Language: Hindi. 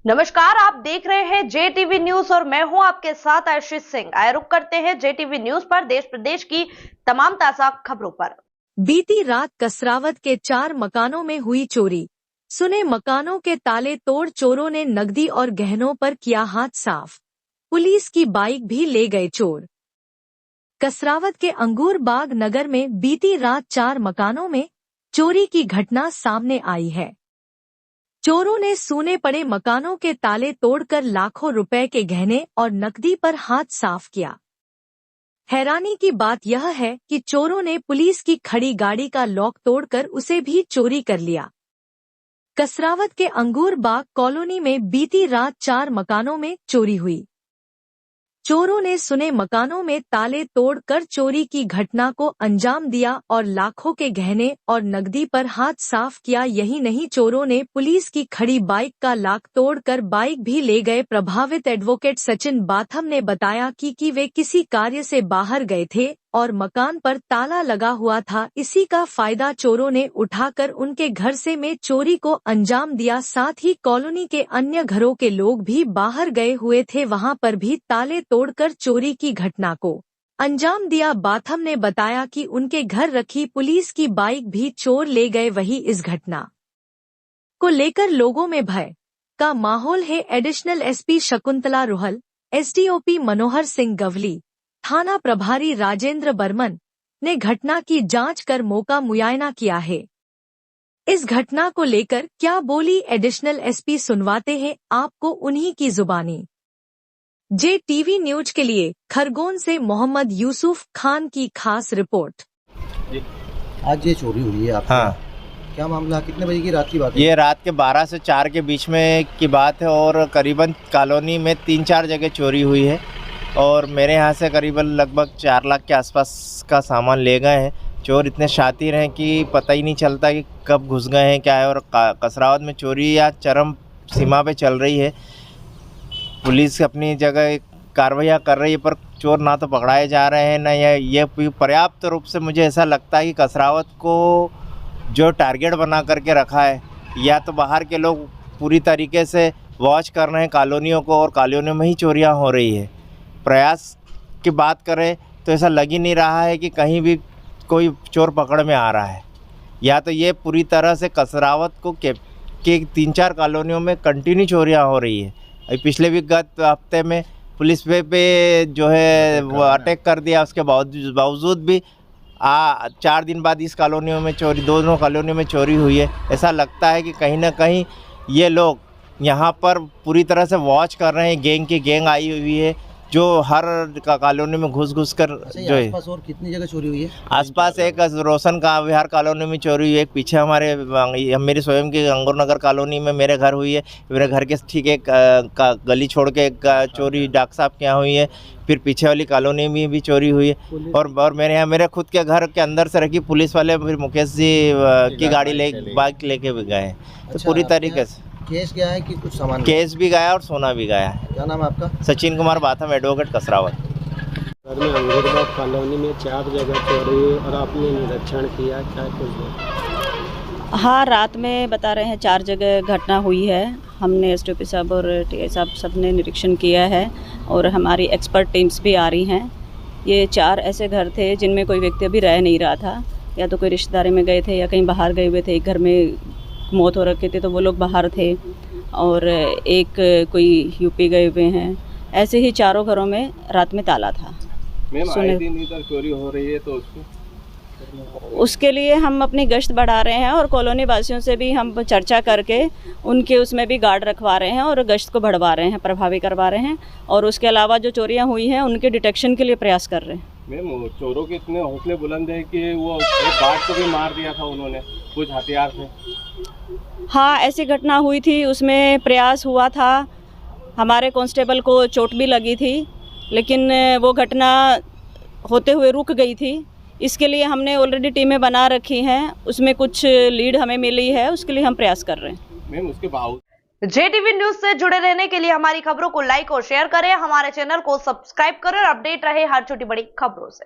नमस्कार, आप देख रहे हैं JTV न्यूज और मैं हूं आपके साथ आशीष सिंह। आइए रुक करते हैं JTV न्यूज पर देश प्रदेश की तमाम ताजा खबरों पर। बीती रात कसरावत के 4 मकानों में हुई चोरी। सुने मकानों के ताले तोड़ चोरों ने नकदी और गहनों पर किया हाथ साफ। पुलिस की बाइक भी ले गए चोर। कसरावत के अंगूर बाग नगर में बीती रात 4 मकानों में चोरी की घटना सामने आई है। चोरों ने सूने पड़े मकानों के ताले तोड़कर लाखों रुपए के गहने और नकदी पर हाथ साफ किया। हैरानी की बात यह है कि चोरों ने पुलिस की खड़ी गाड़ी का लॉक तोड़कर उसे भी चोरी कर लिया। कसरावत के अंगूर बाग कॉलोनी में बीती रात 4 मकानों में चोरी हुई। चोरों ने सुने मकानों में ताले तोड़कर चोरी की घटना को अंजाम दिया और लाखों के गहने और नकदी पर हाथ साफ किया। यही नहीं, चोरों ने पुलिस की खड़ी बाइक का लॉक तोड़कर बाइक भी ले गए। प्रभावित एडवोकेट सचिन बाथम ने बताया कि वे किसी कार्य से बाहर गए थे और मकान पर ताला लगा हुआ था। इसी का फायदा चोरों ने उठाकर उनके घर से में चोरी को अंजाम दिया। साथ ही कॉलोनी के अन्य घरों के लोग भी बाहर गए हुए थे, वहां पर भी ताले तोड़कर चोरी की घटना को अंजाम दिया। बाथम ने बताया कि उनके घर रखी पुलिस की बाइक भी चोर ले गए। वही इस घटना को लेकर लोगों में भय का माहौल है। एडिशनल एसपी शकुंतला रोहल, एसडीओपी मनोहर सिंह गवली, थाना प्रभारी राजेंद्र बर्मन ने घटना की जांच कर मौका मुआयना किया है। इस घटना को लेकर क्या बोली एडिशनल एसपी, सुनवाते हैं आपको उन्हीं की जुबानी। JTV न्यूज के लिए खरगोन से मोहम्मद यूसुफ खान की खास रिपोर्ट। आज ये चोरी हुई है आपके? हाँ। क्या मामला, कितने बजे की रात की बात है? ये रात के 12 से 4 के बीच में की बात है और करीबन कॉलोनी में 3-4 जगह चोरी हुई है और मेरे यहाँ से करीबन लगभग 4 लाख के आसपास का सामान ले गए हैं। चोर इतने शातिर हैं कि पता ही नहीं चलता कि कब घुस गए हैं क्या है। और कसरावत में चोरी या चरम सीमा पे चल रही है। पुलिस अपनी जगह कार्रवाई कर रही है पर चोर ना तो पकड़ाए जा रहे हैं, ना ये पर्याप्त रूप से मुझे ऐसा लगता है कि कसरावत को जो टारगेट बना करके रखा है, या तो बाहर के लोग पूरी तरीके से वॉच कर रहे हैं कॉलोनियों को और कॉलोनियों में ही चोरियां हो रही है। प्रयास की बात करें तो ऐसा लग ही नहीं रहा है कि कहीं भी कोई चोर पकड़ में आ रहा है। या तो ये पूरी तरह से कसरावत को के 3-4 कॉलोनियों में कंटिन्यू चोरियां हो रही है। अभी पिछले भी गत हफ्ते में पुलिस पे जो है वो अटैक कर दिया, उसके बावजूद भी 4 दिन बाद इस कॉलोनियों में चोरी, दोनों कॉलोनियों में चोरी हुई है। ऐसा लगता है कि कहीं ना कहीं ये लोग यहाँ पर पूरी तरह से वॉच कर रहे हैं। गैंग की गैंग आई हुई है जो हर कॉलोनी में घुस कर जो है। आसपास और कितनी जगह चोरी हुई है? आसपास एक रोशन का विहार कॉलोनी में चोरी हुई है, एक पीछे मेरी स्वयं की अंगूर नगर कॉलोनी में मेरे घर हुई है, मेरे घर के ठीक एक गली छोड़ के एक चोरी डॉक्टर साहब के यहाँ हुई है, फिर पीछे वाली कॉलोनी में भी चोरी हुई है। और मेरे यहाँ मेरे खुद के घर के अंदर से रखी पुलिस वाले फिर मुकेश जी की गाड़ी बाइक लेके भी गए। तो पूरी तरीके से केस गया है कि कुछ सामान? केस भी गया और सोना भी गया है। क्या नाम है आपका? सचिन कुमार बाथम, एडवोकेट कसरावत। में अंगूरबाग कॉलोनी में 4 जगह चोरी हुई और आपने निरीक्षण किया, क्या कुछ? हाँ, रात में बता रहे हैं 4 जगह घटना हुई है। हमने एसडीओपी साहब और टीआई साहब सब ने निरीक्षण किया है और हमारी एक्सपर्ट टीम्स भी आ रही हैं। ये 4 ऐसे घर थे जिनमें कोई व्यक्ति अभी रह नहीं रहा था, या तो कोई रिश्तेदारी में गए थे या कहीं बाहर गए हुए थे। एक घर में मौत हो रखी थी तो वो लोग बाहर थे और एक कोई यूपी गए हुए हैं। ऐसे ही 4 घरों में रात में ताला था। आए दिन इधर चोरी हो रही है तो उसके लिए हम अपनी गश्त बढ़ा रहे हैं और कॉलोनी वासियों से भी हम चर्चा करके उनके उसमें भी गार्ड रखवा रहे हैं और गश्त को बढ़वा रहे हैं, प्रभावी करवा रहे हैं। और उसके अलावा जो चोरियां हुई हैं उनके डिटेक्शन के लिए प्रयास कर रहे हैं। मैम, चोरों के इतने हौसले बुलंद है कि वो एक गार्ड को भी मार दिया था उन्होंने कुछ हथियार से। हाँ, ऐसी घटना हुई थी, उसमें प्रयास हुआ था। हमारे कांस्टेबल को चोट भी लगी थी, लेकिन वो घटना होते हुए रुक गई थी। इसके लिए हमने ऑलरेडी टीमें बना रखी हैं, उसमें कुछ लीड हमें मिली है, उसके लिए हम प्रयास कर रहे हैं। मैम, उसके बावजूद JTV न्यूज से जुड़े रहने के लिए हमारी खबरों को लाइक और शेयर करें, हमारे चैनल को सब्सक्राइब करें और अपडेट रहे हर छोटी बड़ी खबरों से।